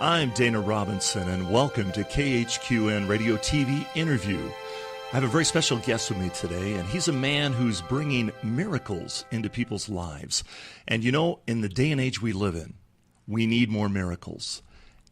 I'm Dana Robinson, and welcome to KHQN Radio TV Interview. I have a very special guest with me today, and he's a man who's bringing miracles into people's lives. And you know, in the day and age we live in, we need more miracles.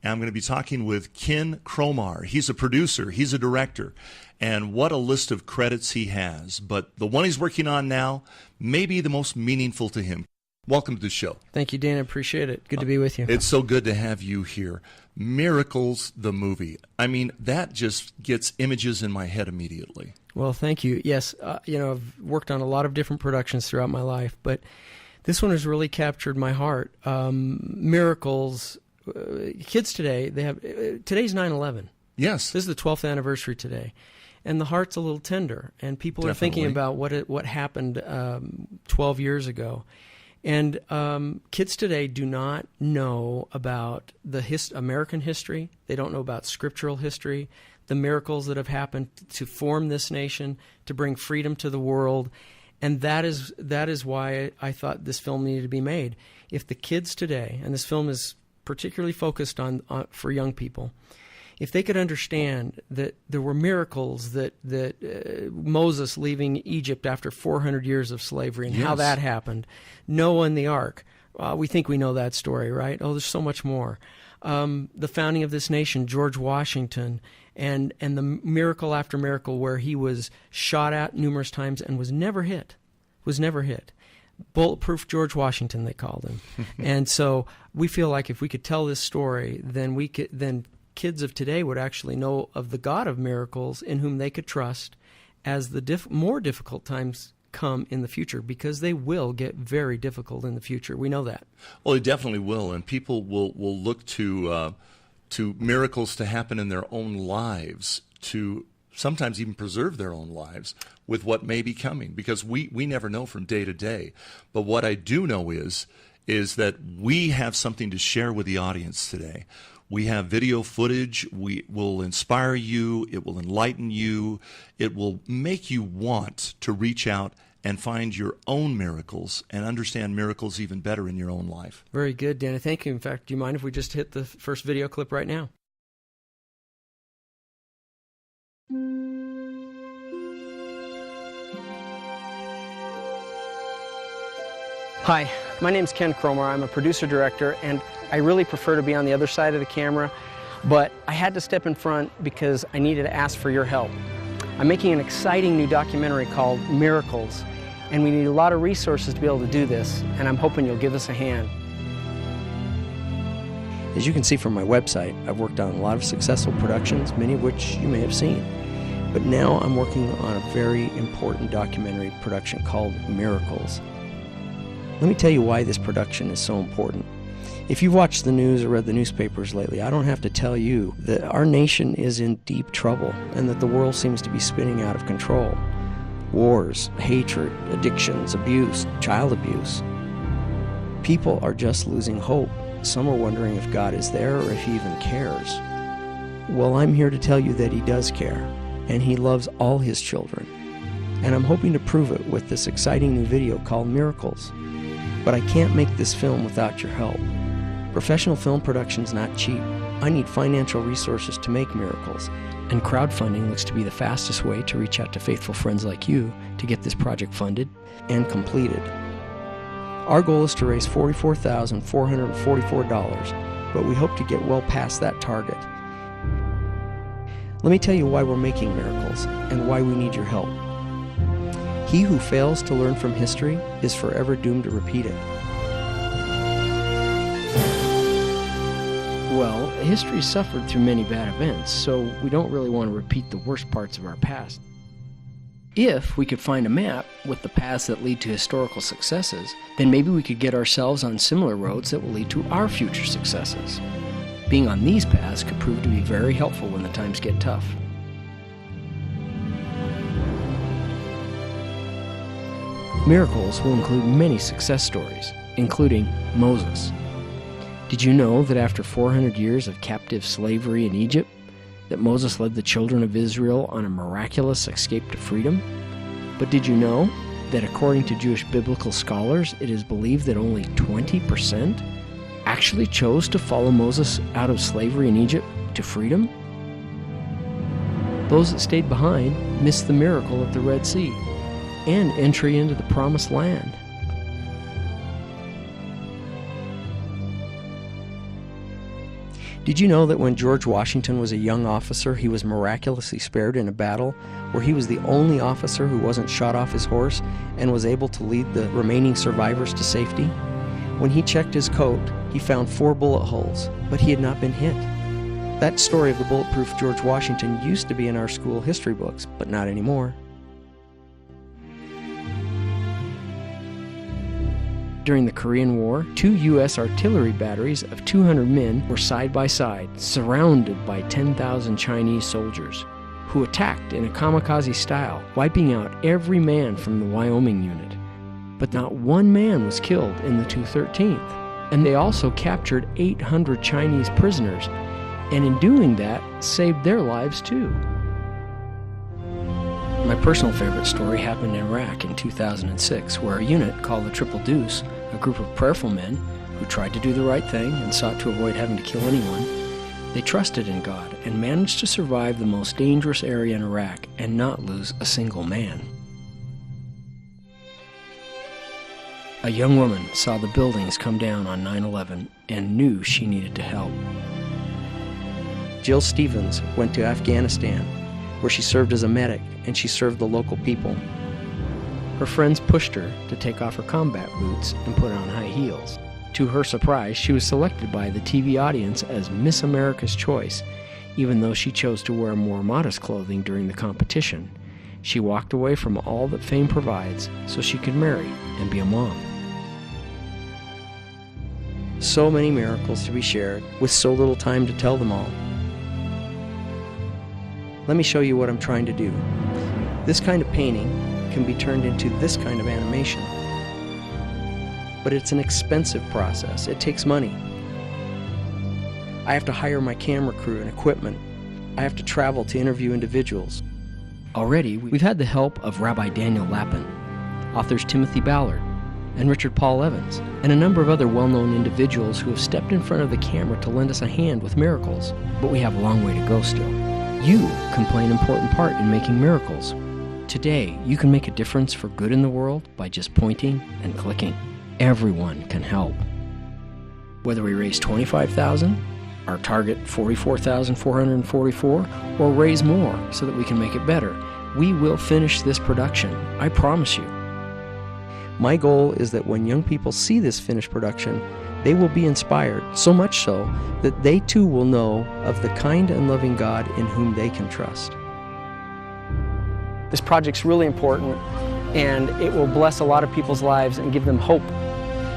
And I'm going to be talking with Ken Cromar. He's a producer, he's a director, and what a list of credits he has. But the one he's working on now may be the most meaningful to him. Welcome to the show. Thank you, Dana. Appreciate it. Good to be with you. It's so good to have you here. Miracles, the movie. I mean, that just gets images in my head immediately. Well, thank you. Yes, I've worked on a lot of different productions throughout my life, but this one has really captured my heart. Miracles. Kids today, today's 9/11. Yes. This is the 12th anniversary today. And the heart's a little tender. And people are thinking about what happened 12 years ago. And kids today do not know about the American history. They don't know about scriptural history, the miracles that have happened to form this nation, to bring freedom to the world. And that is why I thought this film needed to be made. If the kids today, and this film is particularly focused on for young people, if they could understand that there were miracles, that Moses leaving Egypt after 400 years of slavery and how that happened, Noah and the ark, we think we know that story, right? Oh, there's so much more. The founding of this nation, George Washington, and the miracle after miracle where he was shot at numerous times and was never hit. Bulletproof George Washington, they called him. And so we feel like if we could tell this story, then kids of today would actually know of the God of miracles in whom they could trust as the more difficult times come in the future, because they will get very difficult in the future. We know that. Well, they definitely will, and people will look to miracles to happen in their own lives, to sometimes even preserve their own lives with what may be coming, because we never know from day to day. But what I do know is that we have something to share with the audience today. We have video footage. We will inspire you. It will enlighten you. It will make you want to reach out and find your own miracles and understand miracles even better in your own life. Very good, Dana. Thank you. In fact, do you mind if we just hit the first video clip right now? Hi, my name's Ken Cromar. I'm a producer-director, and I really prefer to be on the other side of the camera, but I had to step in front because I needed to ask for your help. I'm making an exciting new documentary called Miracles, and we need a lot of resources to be able to do this, and I'm hoping you'll give us a hand. As you can see from my website, I've worked on a lot of successful productions, many of which you may have seen. But now I'm working on a very important documentary production called Miracles. Let me tell you why this production is so important. If you've watched the news or read the newspapers lately, I don't have to tell you that our nation is in deep trouble and that the world seems to be spinning out of control. Wars, hatred, addictions, abuse, child abuse. People are just losing hope. Some are wondering if God is there or if He even cares. Well, I'm here to tell you that He does care, and He loves all His children. And I'm hoping to prove it with this exciting new video called Miracles. But I can't make this film without your help. Professional film production's not cheap. I need financial resources to make Miracles, and crowdfunding looks to be the fastest way to reach out to faithful friends like you to get this project funded and completed. Our goal is to raise $44,444, but we hope to get well past that target. Let me tell you why we're making Miracles and why we need your help. He who fails to learn from history is forever doomed to repeat it. Well, history suffered through many bad events, so we don't really want to repeat the worst parts of our past. If we could find a map with the paths that lead to historical successes, then maybe we could get ourselves on similar roads that will lead to our future successes. Being on these paths could prove to be very helpful when the times get tough. Miracles will include many success stories, including Moses. Did you know that after 400 years of captive slavery in Egypt, that Moses led the children of Israel on a miraculous escape to freedom? But did you know that according to Jewish biblical scholars, it is believed that only 20% actually chose to follow Moses out of slavery in Egypt to freedom? Those that stayed behind missed the miracle of the Red Sea and entry into the Promised Land. Did you know that when George Washington was a young officer, he was miraculously spared in a battle where he was the only officer who wasn't shot off his horse and was able to lead the remaining survivors to safety? When he checked his coat, he found 4 bullet holes, but he had not been hit. That story of the bulletproof George Washington used to be in our school history books, but not anymore. During the Korean War, 2 U.S. artillery batteries of 200 men were side by side, surrounded by 10,000 Chinese soldiers, who attacked in a kamikaze style, wiping out every man from the Wyoming unit. But not one man was killed in the 213th, and they also captured 800 Chinese prisoners, and in doing that, saved their lives too. My personal favorite story happened in Iraq in 2006, where a unit called the Triple Deuce, a group of prayerful men who tried to do the right thing and sought to avoid having to kill anyone, they trusted in God and managed to survive the most dangerous area in Iraq and not lose a single man. A young woman saw the buildings come down on 9/11 and knew she needed to help. Jill Stevens went to Afghanistan, where she served as a medic, and she served the local people. Her friends pushed her to take off her combat boots and put on high heels. To her surprise, she was selected by the TV audience as Miss America's Choice, even though she chose to wear more modest clothing during the competition. She walked away from all that fame provides so she could marry and be a mom. So many miracles to be shared, with so little time to tell them all. Let me show you what I'm trying to do. This kind of painting can be turned into this kind of animation. But it's an expensive process. It takes money. I have to hire my camera crew and equipment. I have to travel to interview individuals. Already, we've had the help of Rabbi Danial Lapin, authors Timothy Ballard, and Richard Paul Evans, and a number of other well-known individuals who have stepped in front of the camera to lend us a hand with miracles. But we have a long way to go still. You can play an important part in making miracles. Today, you can make a difference for good in the world by just pointing and clicking. Everyone can help. Whether we raise $25,000, our target $44,444, or raise more so that we can make it better, we will finish this production. I promise you. My goal is that when young people see this finished production, they will be inspired, so much so that they too will know of the kind and loving God in whom they can trust. This project's really important, and it will bless a lot of people's lives and give them hope.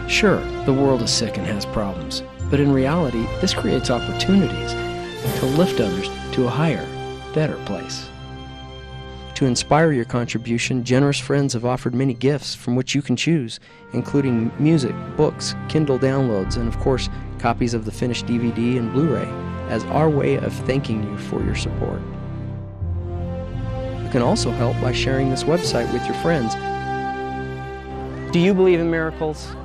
Sure, the world is sick and has problems, but in reality, this creates opportunities to lift others to a higher, better place. To inspire your contribution, generous friends have offered many gifts from which you can choose, including music, books, Kindle downloads, and of course, copies of the finished DVD and Blu-ray, as our way of thanking you for your support. You can also help by sharing this website with your friends. Do you believe in miracles?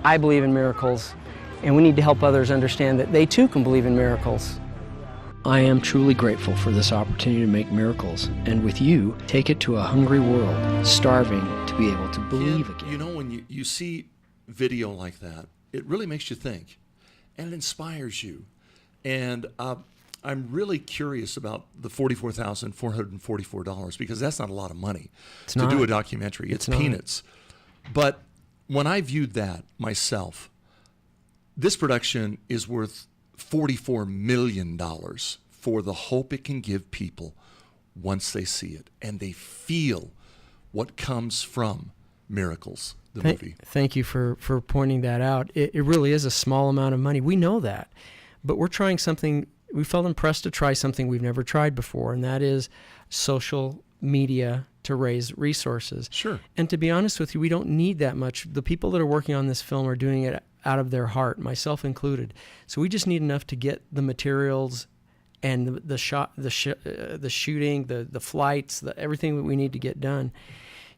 I believe in miracles, and we need to help others understand that they too can believe in miracles. I am truly grateful for this opportunity to make miracles, and with you, take it to a hungry world, starving to be able to believe again. You know, when you see video like that, it really makes you think, and it inspires you. And I'm really curious about the $44,444, because that's not a lot of money to do a documentary. It's peanuts. But when I viewed that myself, this production is worth $44 million for the hope it can give people once they see it and they feel what comes from Miracles, the movie. Thank you for pointing that out. It really is a small amount of money. We know that. But we're trying something, we felt impressed to try something we've never tried before, and that is social media to raise resources. Sure. And to be honest with you, we don't need that much. The people that are working on this film are doing it out of their heart, myself included. So we just need enough to get the materials and the shooting, the flights, everything that we need to get done.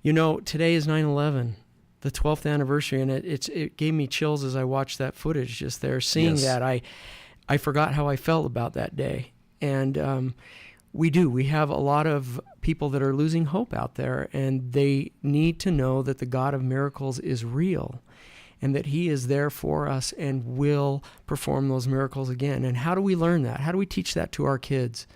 You know, today is 9/11. the 12th anniversary, and it gave me chills as I watched that footage just there. Seeing Yes. that, I forgot how I felt about that day. And we have a lot of people that are losing hope out there, and they need to know that the God of miracles is real and that he is there for us and will perform those miracles again. And how do we learn that? How do we teach that to our kids?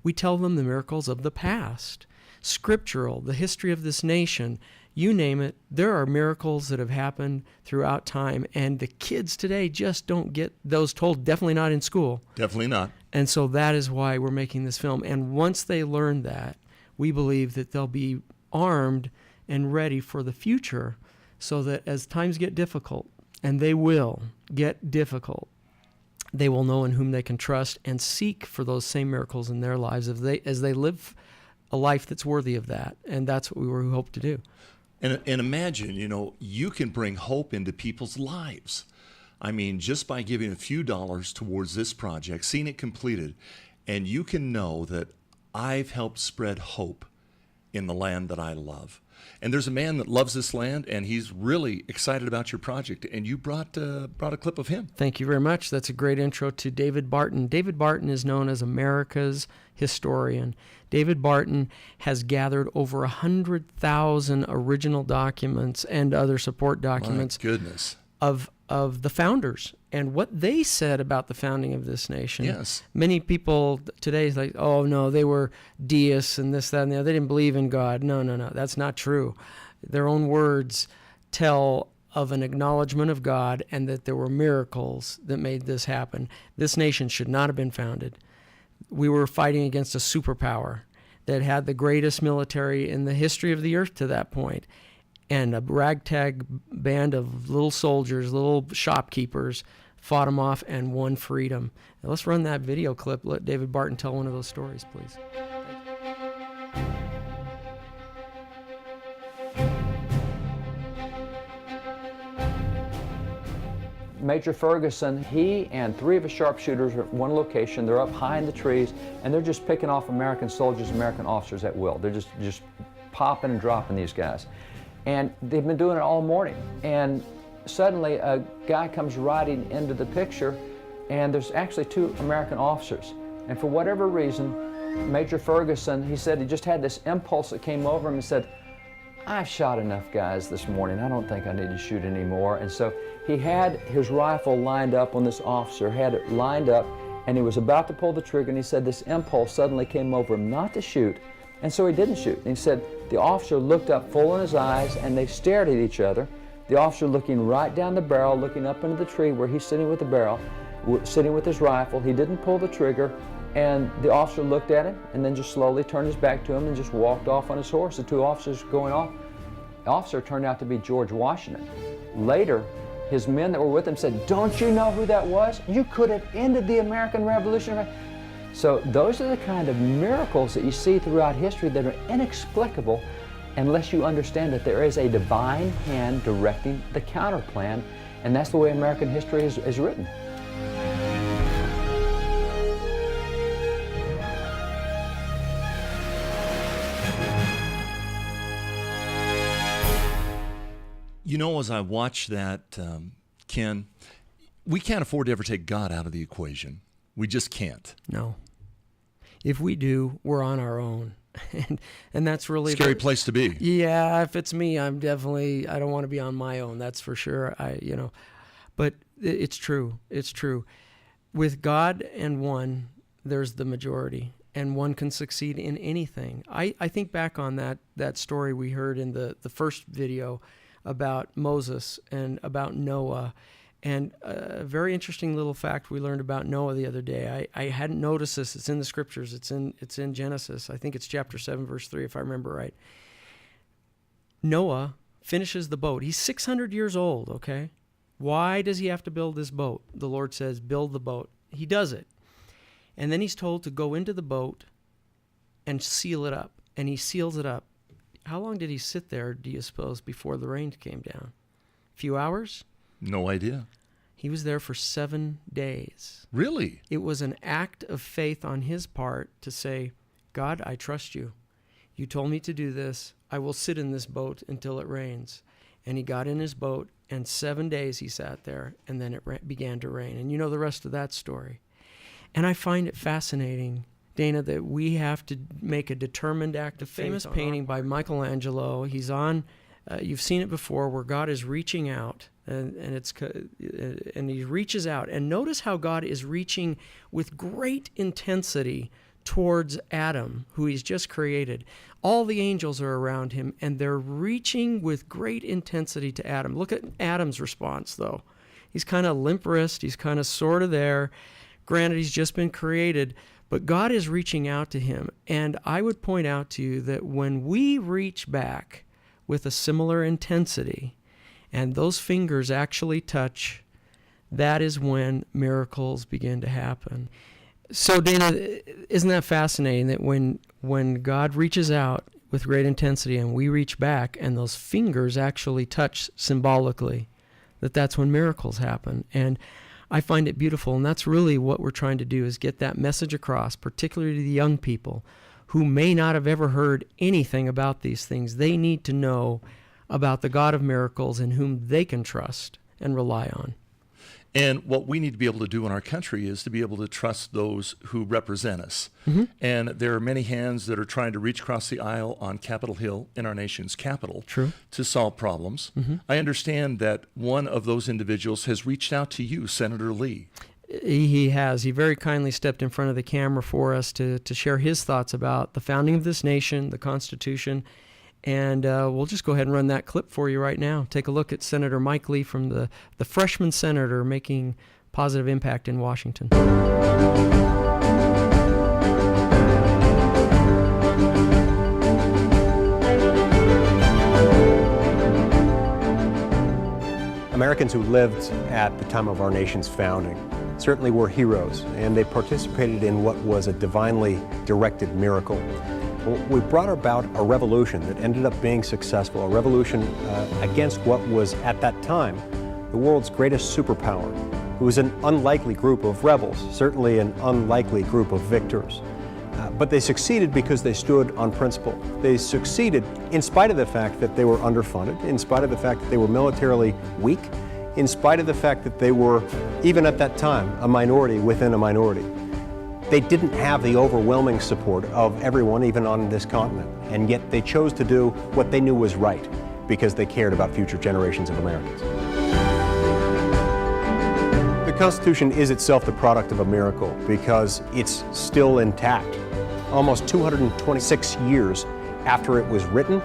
We tell them the miracles of the past, scriptural, the history of this nation, you name it. There are miracles that have happened throughout time, and the kids today just don't get those told, definitely not in school. Definitely not. And so that is why we're making this film. And once they learn that, we believe that they'll be armed and ready for the future, so that as times get difficult, and they will get difficult, they will know in whom they can trust and seek for those same miracles in their lives as they live a life that's worthy of that. And that's what we hope to do. And imagine, you can bring hope into people's lives. I mean, just by giving a few dollars towards this project, seeing it completed, and you can know that I've helped spread hope in the land that I love. And there's a man that loves this land, and he's really excited about your project. And you brought a clip of him. Thank you very much. That's a great intro to David Barton. David Barton is known as America's historian. David Barton has gathered over 100,000 original documents and other support documents. My goodness. Of the founders and what they said about the founding of this nation. Yes. Many people today is like, oh no, they were deists and this, that, and the other. They didn't believe in God. No, that's not true. Their own words tell of an acknowledgement of God and that there were miracles that made this happen. This nation should not have been founded. We were fighting against a superpower that had the greatest military in the history of the earth to that point. And a ragtag band of little soldiers, little shopkeepers, fought them off and won freedom. Now let's run that video clip. Let David Barton tell one of those stories, please. Major Ferguson, he and 3 of his sharpshooters are at one location. They're up high in the trees, and they're just picking off American soldiers, American officers at will. They're just popping and dropping these guys. And they've been doing it all morning. And suddenly a guy comes riding into the picture, and there's actually 2 American officers. And for whatever reason, Major Ferguson, he said he just had this impulse that came over him and said, I've shot enough guys this morning. I don't think I need to shoot anymore. And so he had his rifle lined up on this officer, had it lined up, and he was about to pull the trigger, and he said this impulse suddenly came over him not to shoot. And so he didn't shoot. And he said the officer looked up full in his eyes, and they stared at each other. The officer looking right down the barrel, looking up into the tree where he's sitting with the barrel, sitting with his rifle. He didn't pull the trigger, and the officer looked at him and then just slowly turned his back to him and just walked off on his horse. The 2 officers going off. The officer turned out to be George Washington. Later, his men that were with him said, don't you know who that was? You could have ended the American Revolution. So those are the kind of miracles that you see throughout history that are inexplicable unless you understand that there is a divine hand directing the counterplan, and that's the way American history is written. As I watch that, Ken, we can't afford to ever take God out of the equation. We just can't. No. If we do, we're on our own. And that's really scary place to be. Yeah, if it's me, I don't want to be on my own, that's for sure. But it's true. It's true. With God and one, there's the majority, and one can succeed in anything. I think back on that story we heard in the first video about Moses and about Noah. And a very interesting little fact we learned about Noah the other day. I hadn't noticed this. It's in the scriptures. It's in Genesis. I think it's chapter 7, verse 3, if I remember right. Noah finishes the boat. He's 600 years old, okay? Why does he have to build this boat? The Lord says, build the boat. He does it. And then he's told to go into the boat and seal it up. And he seals it up. How long did he sit there, do you suppose, before the rain came down? A few hours? No idea. He was there for 7 days. Really? It was an act of faith on his part to say, God, I trust you. You told me to do this. I will sit in this boat until it rains. and he got in his boat, and 7 days he sat there, and then it began to rain. And you know the rest of that story. And I find it fascinating, Dana, that we have to make a determined act of faith. Famous painting by Michelangelo. He's on, you've seen it before, where God is reaching out, and he reaches out. And notice how God is reaching with great intensity towards Adam, who he's just created. All the angels are around him, and they're reaching with great intensity to Adam. Look at Adam's response, though. He's kind of limp wrist. He's kind of sort of there. Granted, he's just been created, but God is reaching out to him. And I would point out to you that when we reach back with a similar intensity, and those fingers actually touch, that is when miracles begin to happen. So, Dana, isn't that fascinating that when God reaches out with great intensity and we reach back and those fingers actually touch symbolically, that's when miracles happen? And I find it beautiful, and that's really what we're trying to do, is get that message across, particularly to the young people who may not have ever heard anything about these things. They need to know about the God of miracles in whom they can trust and rely on. And what we need to be able to do in our country is to be able to trust those who represent us. And there are many hands that are trying to reach across the aisle on Capitol Hill in our nation's capital to solve problems. I understand that one of those individuals has reached out to you, Senator Lee. He has. He very kindly stepped in front of the camera for us to share his thoughts about the founding of this nation, the Constitution. And we'll just go ahead and run that clip for you right now. Take a look at Senator Mike Lee, from the freshman senator making positive impact in Washington. Americans who lived at the time of our nation's founding certainly were heroes, and they participated in what was a divinely directed miracle. We brought about a revolution that ended up being successful, a revolution against what was, at that time, the world's greatest superpower. It was an unlikely group of rebels, certainly an unlikely group of victors. But they succeeded because they stood on principle. They succeeded in spite of the fact that they were underfunded, in spite of the fact that they were militarily weak, in spite of the fact that they were, even at that time, a minority within a minority. They didn't have the overwhelming support of everyone, even on this continent, and yet they chose to do what they knew was right because they cared about future generations of Americans. The Constitution is itself the product of a miracle because it's still intact. Almost 226 years after it was written,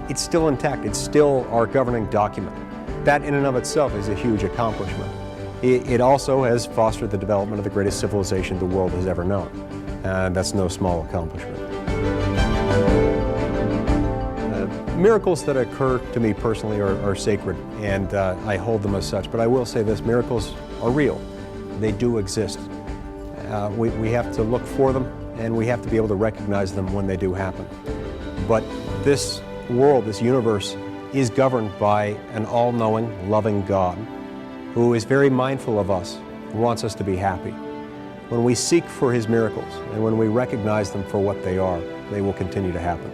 it's still intact. It's still our governing document. That in and of itself is a huge accomplishment. It also has fostered the development of the greatest civilization the world has ever known. And that's no small accomplishment. Miracles that occur to me personally are sacred, and I hold them as such. But I will say this, miracles are real. They do exist. We have to look for them, and we have to be able to recognize them when they do happen. But this world, this universe, is governed by an all-knowing, loving God who is very mindful of us, who wants us to be happy. When we seek for His miracles, and when we recognize them for what they are, they will continue to happen.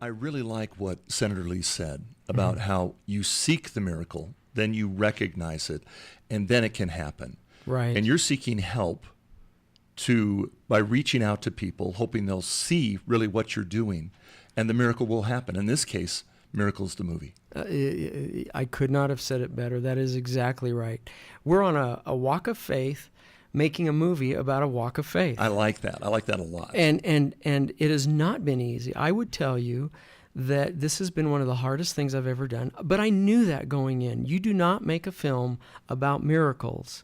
I really like what Senator Lee said about how you seek the miracle, then you recognize it, and then it can happen. Right. And you're seeking help by reaching out to people, hoping they'll see really what you're doing, and the miracle will happen. In this case, Miracles the movie. I could not have said it better. That is exactly right. We're on a walk of faith, making a movie about a walk of faith. I like that. I like that a lot. And it has not been easy. I would tell you that this has been one of the hardest things I've ever done. But I knew that going in. You do not make a film about miracles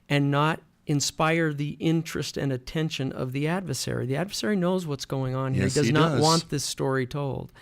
and not inspire the interest and attention of the adversary. The adversary knows what's going on here. Yes, he does he not does. want this story told.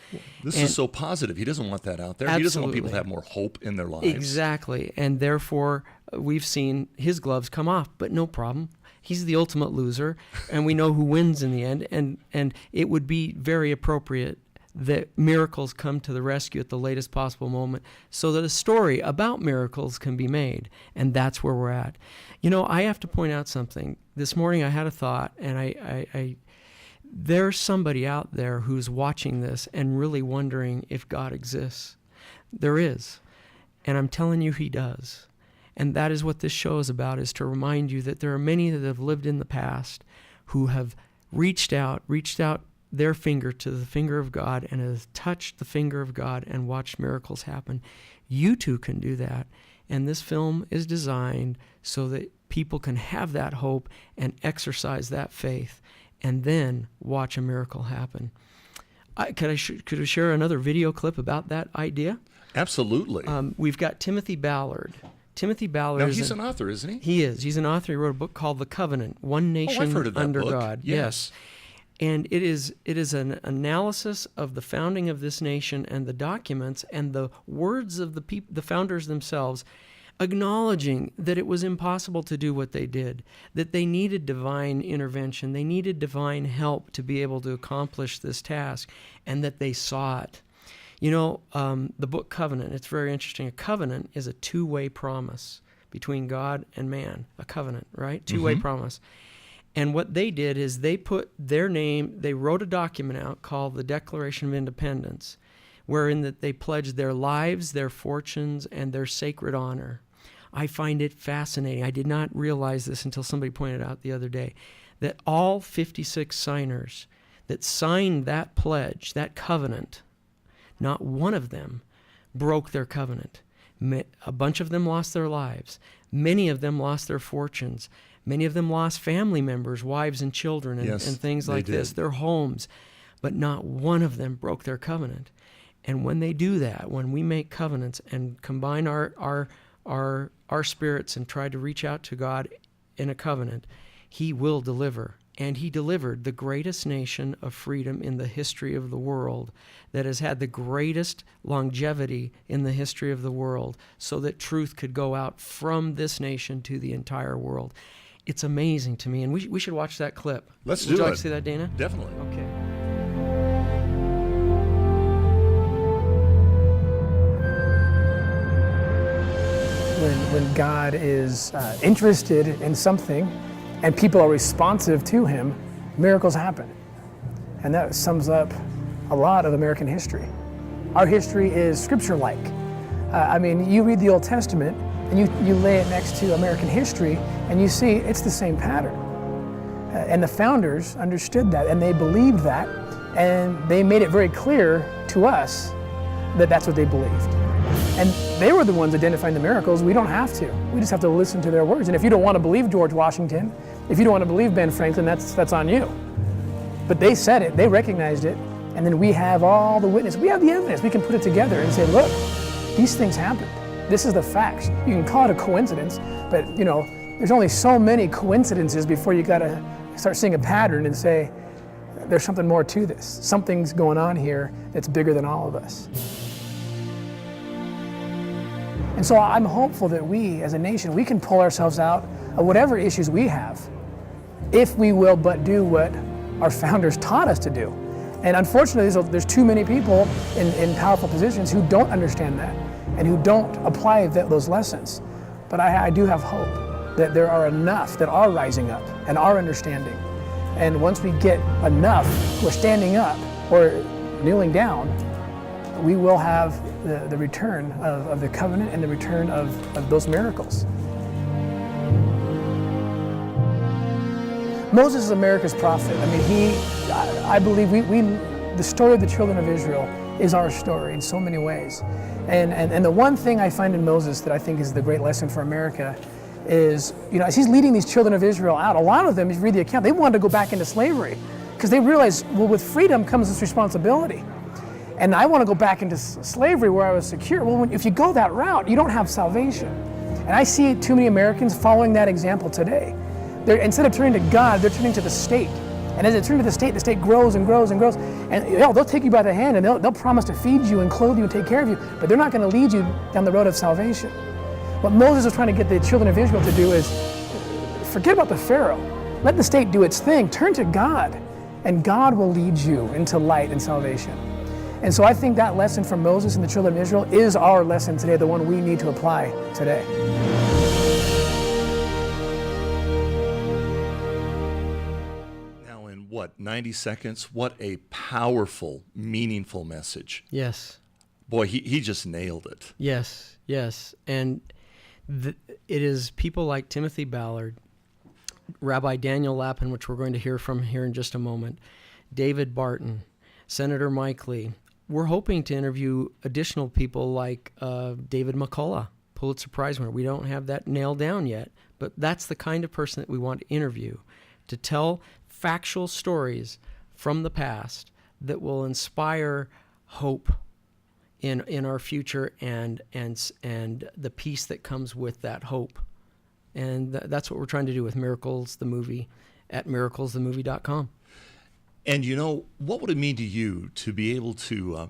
This is so positive. He doesn't want that out there. He doesn't want people to have more hope in their lives. Exactly. And therefore, we've seen his gloves come off, but no problem. He's the ultimate loser, and we know who wins in the end. And it would be very appropriate that miracles come to the rescue at the latest possible moment so that a story about miracles can be made. And that's where we're at. You know, I have to point out something. This morning I had a thought, and I there's somebody out there who's watching this and really wondering if God exists. There is. And I'm telling you, he does. And that is what this show is about, is to remind you that there are many that have lived in the past who have reached out their finger to the finger of God and have touched the finger of God and watched miracles happen. You too can do that. And this film is designed so that people can have that hope and exercise that faith and then watch a miracle happen. Could I share another video clip about that idea? Absolutely. We've got Timothy Ballard. Timothy Ballard. Now, he's an author, isn't he? He is. He's an author. He wrote a book called The Covenant, One Nation I've heard of that Under book. God. Yes. And it is an analysis of the founding of this nation and the documents and the words of the founders themselves, acknowledging that it was impossible to do what they did, that they needed divine intervention, they needed divine help to be able to accomplish this task, and that they saw it. You know, the book Covenant, it's very interesting. A covenant is a two-way promise between God and man. A covenant, right? Two-way promise. And what they did is they put their name, they wrote a document out called the Declaration of Independence, wherein that they pledged their lives, their fortunes, and their sacred honor. I find it fascinating. I did not realize this until somebody pointed out the other day, that all 56 signers that signed that pledge, that covenant, not one of them broke their covenant. A bunch of them lost their lives. Many of them lost their fortunes. Many of them lost family members, wives and children, and things like this, their homes. But not one of them broke their covenant. And when they do that, when we make covenants and combine our spirits and try to reach out to God in a covenant, he will deliver. And he delivered the greatest nation of freedom in the history of the world, that has had the greatest longevity in the history of the world, so that truth could go out from this nation to the entire world. It's amazing to me, and we should watch that clip. Let's do it. Would you like to see that, Dana? Definitely. Okay. When God is interested in something and people are responsive to him, miracles happen. And that sums up a lot of American history. Our history is scripture-like. I mean, you read the Old Testament and you lay it next to American history and you see it's the same pattern. And the founders understood that and they believed that, and they made it very clear to us that that's what they believed. And they were the ones identifying the miracles. We don't have to. We just have to listen to their words. And if you don't want to believe George Washington, if you don't want to believe Ben Franklin, that's on you. But they said it, they recognized it, and then we have all the witness. We have the evidence. We can put it together and say, look, these things happened. This is the facts. You can call it a coincidence, but you know, there's only so many coincidences before you gotta start seeing a pattern and say, there's something more to this. Something's going on here that's bigger than all of us. And so I'm hopeful that we, as a nation, we can pull ourselves out of whatever issues we have, if we will but do what our founders taught us to do. And unfortunately, there's too many people in powerful positions who don't understand that and who don't apply those lessons. But I do have hope that there are enough that are rising up and are understanding. And once we get enough who are standing up or kneeling down, we will have the return of the covenant and the return of those miracles. Moses is America's prophet. I mean, I believe the story of the children of Israel is our story in so many ways. And the one thing I find in Moses that I think is the great lesson for America is, you know, as he's leading these children of Israel out, a lot of them, if you read the account, they wanted to go back into slavery because they realized, well, with freedom comes this responsibility. And I want to go back into slavery where I was secure. Well, if you go that route, you don't have salvation. And I see too many Americans following that example today. Instead of turning to God, they're turning to the state. And as they turn to the state grows and grows and grows. And they'll take you by the hand and they'll promise to feed you and clothe you and take care of you, but they're not going to lead you down the road of salvation. What Moses is trying to get the children of Israel to do is forget about the Pharaoh. Let the state do its thing. Turn to God, and God will lead you into light and salvation. And so I think that lesson from Moses and the children of Israel is our lesson today, the one we need to apply today. Now in 90 seconds, what a powerful, meaningful message. Yes. Boy, he just nailed it. Yes, yes. And it is people like Timothy Ballard, Rabbi Danial Lapin, which we're going to hear from here in just a moment, David Barton, Senator Mike Lee. We're hoping to interview additional people like David McCullough, Pulitzer Prize winner. We don't have that nailed down yet, but that's the kind of person that we want to interview, to tell factual stories from the past that will inspire hope in our future and the peace that comes with that hope. And that's what we're trying to do with Miracles, the movie, at miraclesthemovie.com. And you know, what would it mean to you to be able to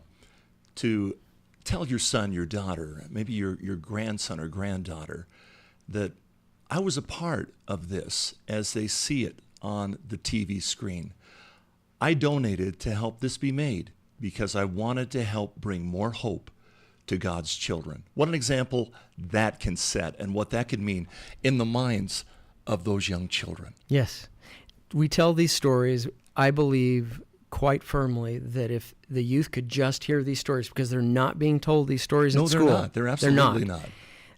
tell your son, your daughter, maybe your grandson or granddaughter, that I was a part of this as they see it on the TV screen. I donated to help this be made because I wanted to help bring more hope to God's children. What an example that can set and what that could mean in the minds of those young children. Yes. We tell these stories, I believe quite firmly that if the youth could just hear these stories, because they're not being told these stories in school. No, they're not. They're absolutely not.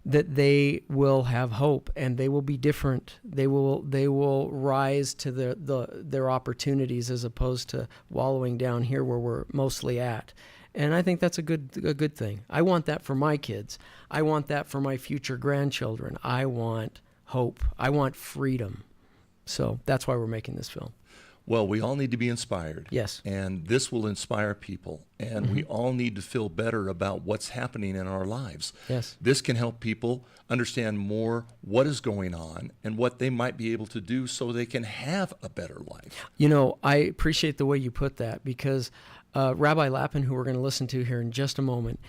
That they will have hope and they will be different. They will rise to their opportunities as opposed to wallowing down here where we're mostly at. And I think that's a good thing. I want that for my kids. I want that for my future grandchildren. I want hope. I want freedom. So that's why we're making this film. Well, we all need to be inspired. Yes. And this will inspire people. And we all need to feel better about what's happening in our lives. Yes. This can help people understand more what is going on and what they might be able to do so they can have a better life. You know, I appreciate the way you put that because Rabbi Lapin, who we're going to listen to here in just a moment,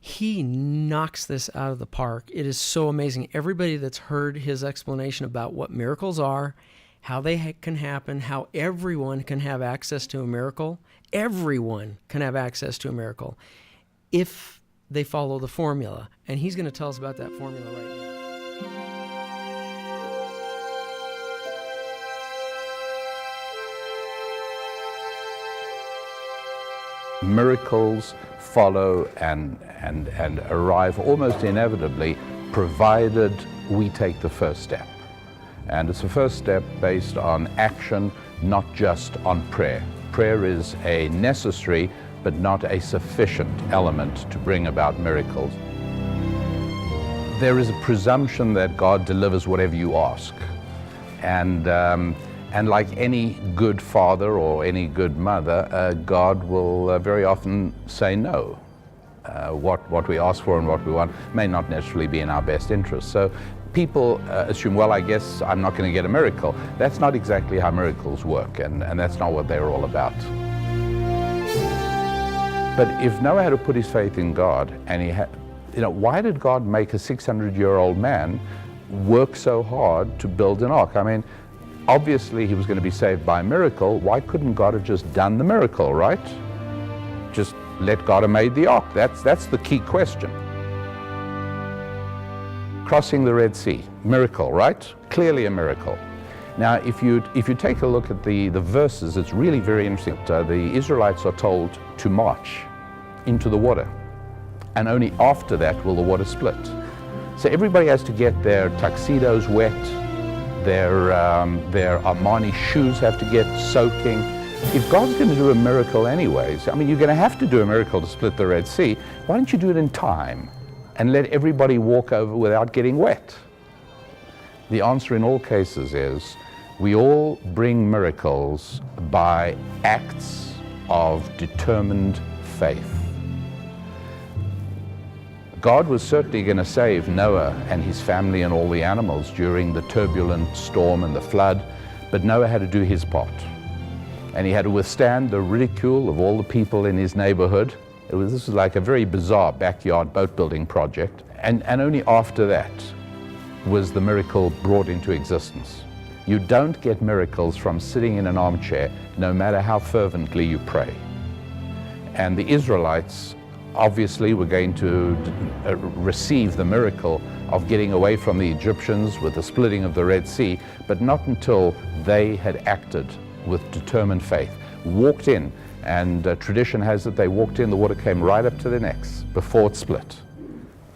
he knocks this out of the park. It is so amazing. Everybody that's heard his explanation about what miracles are, how they can happen, how everyone can have access to a miracle. Everyone can have access to a miracle if they follow the formula. And he's going to tell us about that formula right now. Miracles follow and arrive almost inevitably, provided we take the first step. And it's a first step based on action, not just on prayer. Prayer is a necessary but not a sufficient element to bring about miracles. There is a presumption that God delivers whatever you ask. And like any good father or any good mother, God will very often say no. What we ask for and what we want may not necessarily be in our best interest. So people assume, well, I guess I'm not going to get a miracle. That's not exactly how miracles work, and that's not what they're all about. But if Noah had to put his faith in God, and he had, why did God make a 600-year-old man work so hard to build an ark? I mean, obviously he was going to be saved by a miracle. Why couldn't God have just done the miracle, right? Just let God have made the ark. That's the key question. Crossing the Red Sea, miracle, right? Clearly a miracle. Now, if you take a look at the verses, it's really very interesting. The Israelites are told to march into the water, and only after that will the water split. So everybody has to get their tuxedos wet, their Armani shoes have to get soaking. If God's going to do a miracle anyways, I mean, you're going to have to do a miracle to split the Red Sea. Why don't you do it in time and let everybody walk over without getting wet? The answer in all cases is we all bring miracles by acts of determined faith. God was certainly going to save Noah and his family and all the animals during the turbulent storm and the flood, but Noah had to do his part. And he had to withstand the ridicule of all the people in his neighborhood. This was like a very bizarre backyard boat building project. And only after that was the miracle brought into existence. You don't get miracles from sitting in an armchair, no matter how fervently you pray. And the Israelites obviously were going to receive the miracle of getting away from the Egyptians with the splitting of the Red Sea, but not until they had acted with determined faith, walked in, and tradition has it they walked in, the water came right up to their necks before it split.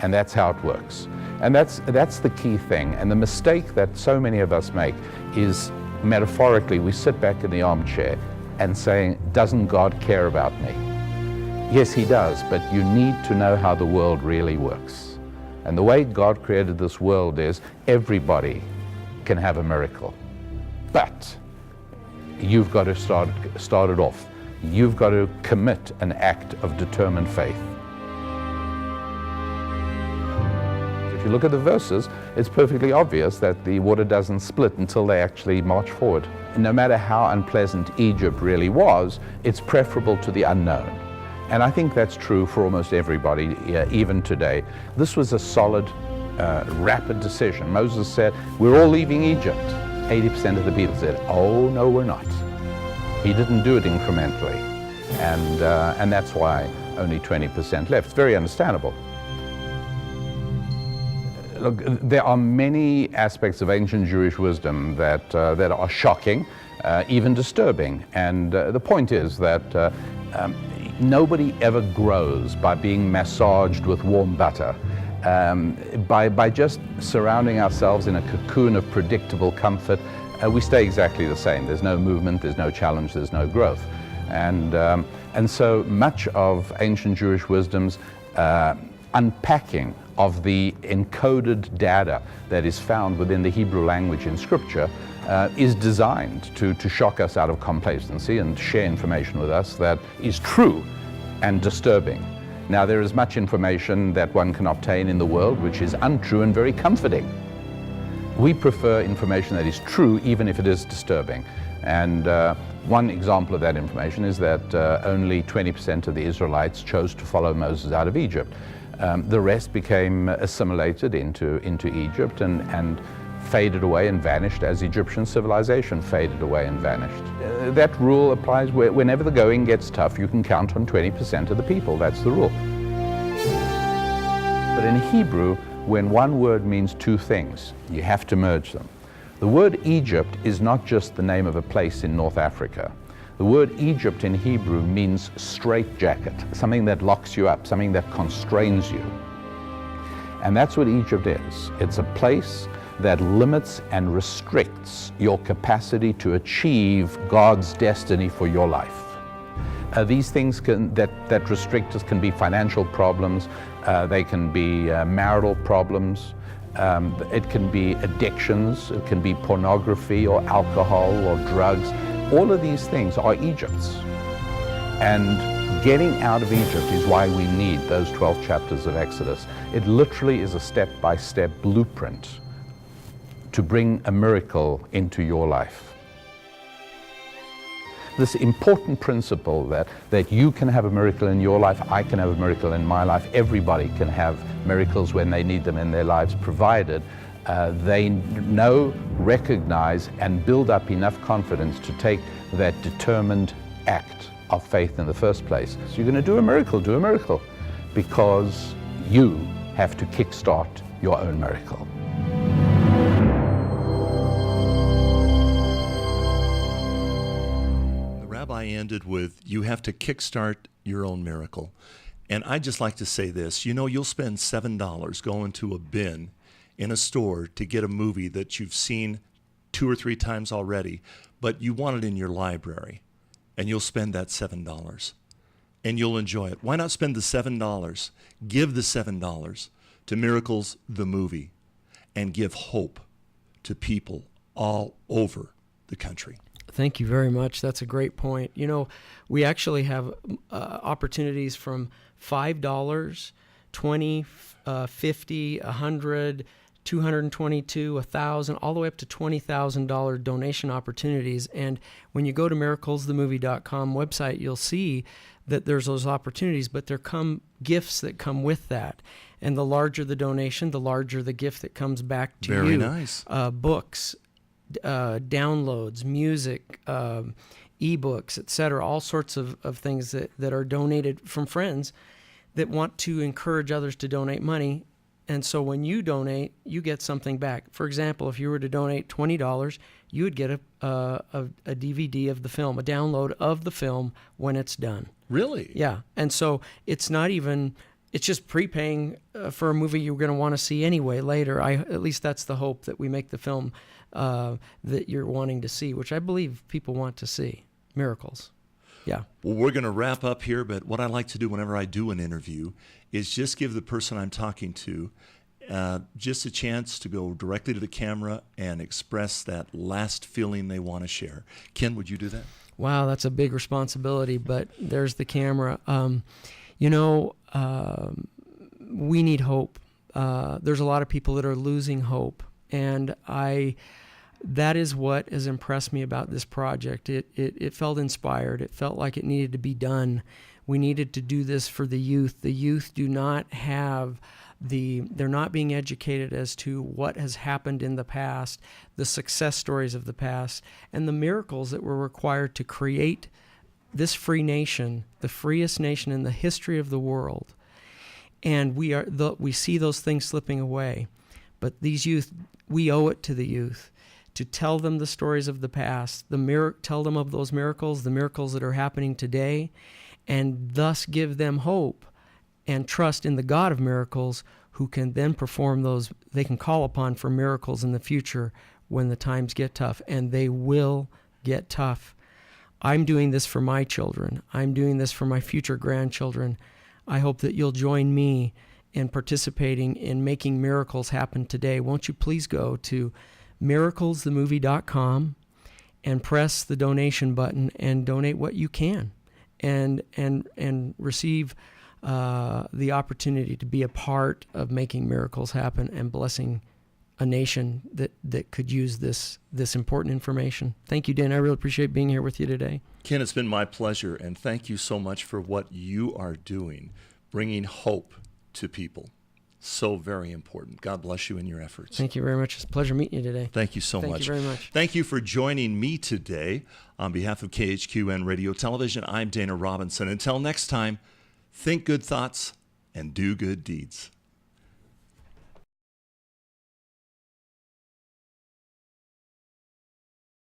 And that's how it works. And that's the key thing. And the mistake that so many of us make is, metaphorically, we sit back in the armchair and saying, doesn't God care about me? Yes, he does, but you need to know how the world really works. And the way God created this world is everybody can have a miracle. But you've got to start it off. You've got to commit an act of determined faith. If you look at the verses, it's perfectly obvious that the water doesn't split until they actually march forward. No matter how unpleasant Egypt really was, it's preferable to the unknown. And I think that's true for almost everybody, even today. This was a solid, rapid decision. Moses said, we're all leaving Egypt. 80% of the people said, oh, no, we're not. He didn't do it incrementally. And that's why only 20% left. It's very understandable. Look, there are many aspects of ancient Jewish wisdom that are shocking, even disturbing. And the point is that nobody ever grows by being massaged with warm butter. By just surrounding ourselves in a cocoon of predictable comfort, we stay exactly the same. There's no movement, there's no challenge, there's no growth. And so much of ancient Jewish wisdom's unpacking of the encoded data that is found within the Hebrew language in Scripture is designed to shock us out of complacency and share information with us that is true and disturbing. Now, there is much information that one can obtain in the world which is untrue and very comforting. We prefer information that is true, even if it is disturbing. And one example of that information is that only 20% of the Israelites chose to follow Moses out of Egypt. The rest became assimilated into Egypt and faded away and vanished as Egyptian civilization faded away and vanished. That rule applies whenever the going gets tough. You can count on 20% of the people. That's the rule. But in Hebrew, when one word means two things, you have to merge them. The word Egypt is not just the name of a place in North Africa. The word Egypt in Hebrew means straitjacket, something that locks you up, something that constrains you. And that's what Egypt is. It's a place that limits and restricts your capacity to achieve God's destiny for your life. These things that restrict us can be financial problems, they can be marital problems, it can be addictions, it can be pornography or alcohol or drugs. All of these things are Egypt's. And getting out of Egypt is why we need those 12 chapters of Exodus. It literally is a step-by-step blueprint to bring a miracle into your life. This important principle that you can have a miracle in your life, I can have a miracle in my life, everybody can have miracles when they need them in their lives, provided they know, recognize, and build up enough confidence to take that determined act of faith in the first place. So you're going to do a miracle, because you have to kickstart your own miracle. The rabbi ended with, you have to kickstart your own miracle. And I'd just like to say this, you'll spend $7 going to a bin in a store to get a movie that you've seen 2 or 3 times already, but you want it in your library, and you'll spend that $7, and you'll enjoy it. Why not spend the $7, give the $7 to Miracles the Movie, and give hope to people all over the country? Thank you very much. That's a great point. We actually have opportunities from $5, $20, $50, $100, $222, $1,000, all the way up to $20,000 donation opportunities. And when you go to miraclesthemovie.com website, you'll see that there's those opportunities, but there come gifts that come with that. And the larger the donation, the larger the gift that comes back to you. Very nice. Books, downloads, music, ebooks, etc., all sorts of things that are donated from friends that want to encourage others to donate money. And so when you donate, you get something back. For example, if you were to donate $20, you would get a DVD of the film, a download of the film when it's done. Really? Yeah. And so it's not even, it's just prepaying for a movie you're going to want to see anyway later. At least that's the hope, that we make the film that you're wanting to see, which I believe people want to see. Miracles. Yeah. Well, we're going to wrap up here, but what I like to do whenever I do an interview is just give the person I'm talking to just a chance to go directly to the camera and express that last feeling they want to share. Ken, would you do that? Wow, that's a big responsibility, but there's the camera. We need hope. There's a lot of people that are losing hope, and that is what has impressed me about this project. It felt inspired. It felt like it needed to be done. We needed to do this for the youth. The youth do not have they're not being educated as to what has happened in the past, the success stories of the past, and the miracles that were required to create this free nation, the freest nation in the history of the world. And we see those things slipping away. But these youth, we owe it to the youth to tell them the stories of the past, tell them of those miracles, the miracles that are happening today, and thus give them hope and trust in the God of miracles, who can then perform those. They can call upon for miracles in the future when the times get tough, and they will get tough. I'm doing this for my children. I'm doing this for my future grandchildren. I hope that you'll join me in participating in making miracles happen today. Won't you please go to miraclesthemovie.com and press the donation button and donate what you can, and receive the opportunity to be a part of making miracles happen and blessing a nation that could use this important information. Thank you, Dan. I really appreciate being here with you today. Ken, it's been my pleasure, and thank you so much for what you are doing, bringing hope to people. So very important. God bless you in your efforts. Thank you very much. It's a pleasure meeting you today. Thank you so much. Thank you very much. Thank you for joining me today. On behalf of KHQN Radio Television, I'm Dana Robinson. Until next time, think good thoughts and do good deeds.